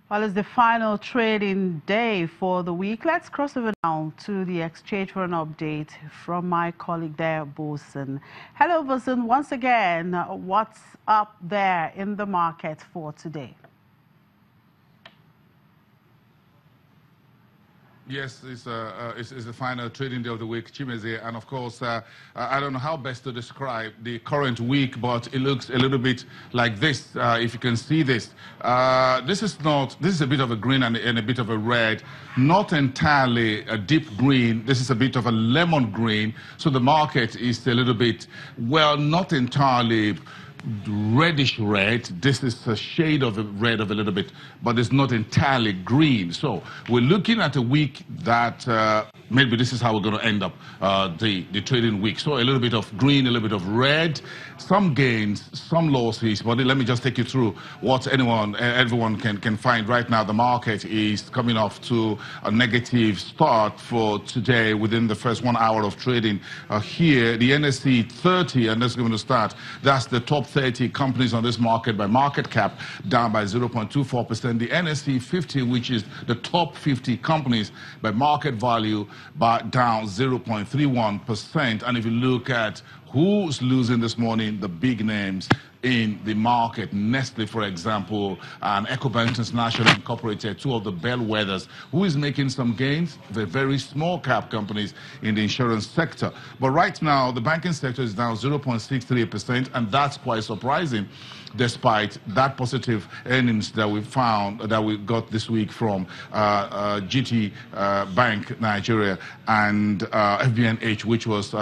Well, it's the final trading day for the week. Let's cross over now to the exchange for an update from my colleague there, Bosun. Hello, Bosun. Once again, what's up there in the market for today? Yes, it's the final trading day of the week, Chimeze, and of course, I don't know how best to describe the current week, but it looks a little bit like this. If you can see this, this is a bit of a green and a bit of a red, not entirely a deep green. This is a bit of a lemon green, so the market is a little bit, well, not entirely reddish red. This is a shade of a red of a little bit, but it's not entirely green. So we're looking at a week that maybe this is how we're going to end up the trading week. So a little bit of green, a little bit of red, some gains, some losses. But let me just take you through what everyone can find right now. The market is coming off to a negative start for today within the first 1 hour of trading. Here, the NSE 30, and that's going to start. That's the top 30 companies on this market by market cap, down by 0.24%. The NSE 50, which is the top 50 companies by market value, down 0.31%. And if you look at who's losing this morning, the big names in the market, Nestle, for example, and EcoBank International Incorporated, two of the bellwethers. Who is making some gains? The very small cap companies in the insurance sector. But right now, the banking sector is down 0.63%, and that's quite surprising, despite that positive earnings that we got this week from GT Bank Nigeria and FBNH, which was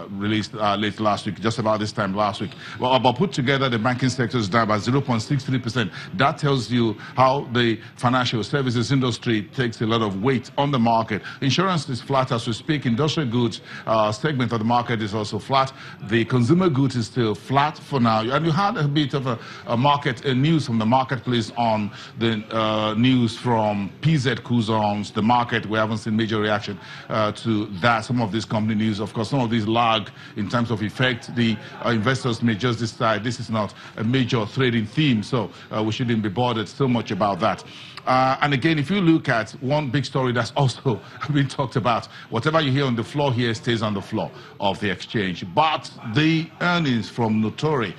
released late last week, just about this time last week. Well, but put together, the banking sector is down by 0.63%. That tells you how the financial services industry takes a lot of weight on the market. Insurance is flat as we speak. Industrial goods segment of the market is also flat. The consumer goods is still flat for now. And you had a bit of a market news from the marketplace on the news from PZ Cussons, the market. We haven't seen major reaction to that. Some of this company news, of course, some of these lag in terms of effect. The investors may just decide this is not a major trading theme, so we shouldn't be bothered so much about that. And again, if you look at one big story that's also been talked about, whatever you hear on the floor here stays on the floor of the exchange. But the earnings from Notori,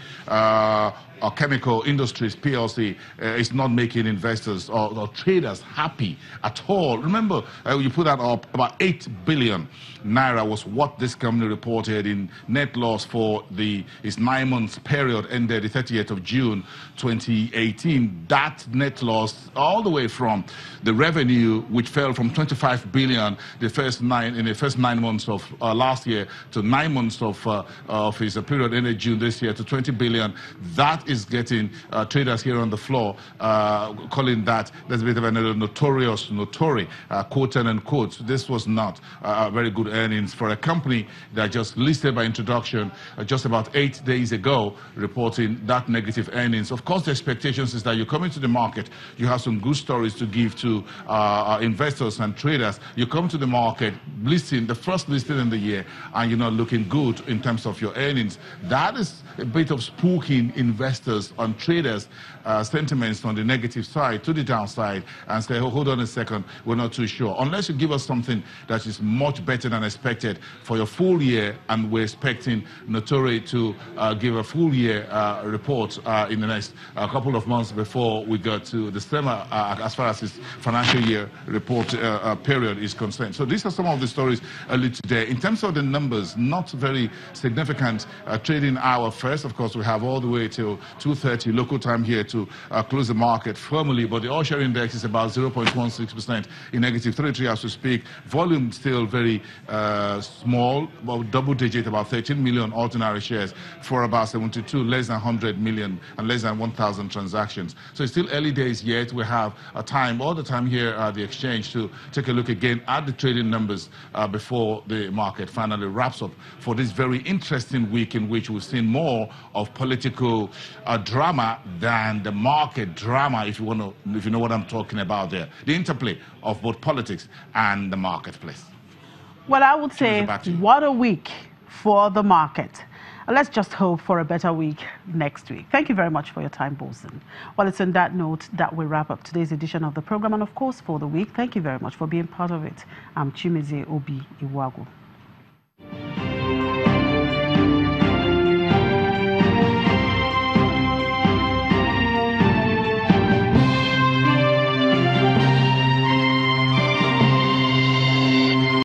Chemical Industries PLC, is not making investors or traders happy at all. Remember, you put that up, about 8 billion naira was what this company reported in net loss for its 9 months period ended the 30th of June 2018. That net loss, all the way from the revenue, which fell from 25 billion in the first 9 months of last year to 9 months of its period ended June this year to 20 billion. That is getting traders here on the floor calling that there's a bit of another notori, quote and unquote. This was not very good earnings for a company that just listed by introduction just about 8 days ago, reporting that negative earnings. Of course, the expectations is that you come into the market, you have some good stories to give to investors and traders. You come to the market, listing, the first listing in the year, and you're not looking good in terms of your earnings. That is a bit of spooking investors and traders' sentiments on the negative side to the downside and say, oh, hold on a second, we're not too sure. Unless you give us something that is much better than expected for your full year, and we're expecting Notori to give a full year report in the next couple of months before we go to December as far as its financial year report period is concerned. So these are some of the stories early today. In terms of the numbers, not very significant trading hour first. Of course, we have all the way till 2:30 local time here to close the market formally, but the all-share index is about 0.16% in negative territory as we speak. Volume still very small, about double digit, about 13 million ordinary shares for about 72, less than 100 million and less than 1,000 transactions. So it's still early days yet. We have a time, all the time here at the exchange to take a look again at the trading numbers before the market finally wraps up for this very interesting week in which we've seen more of political drama than the market drama, if you know what I'm talking about there. The interplay of both politics and the marketplace. Well, I would say what a week for the market. Let's just hope for a better week next week. Thank you very much for your time, Bosun. Well, it's on that note that we wrap up today's edition of the program, and of course for the week. Thank you very much for being part of it. I'm Chimezie Obi Iwagu.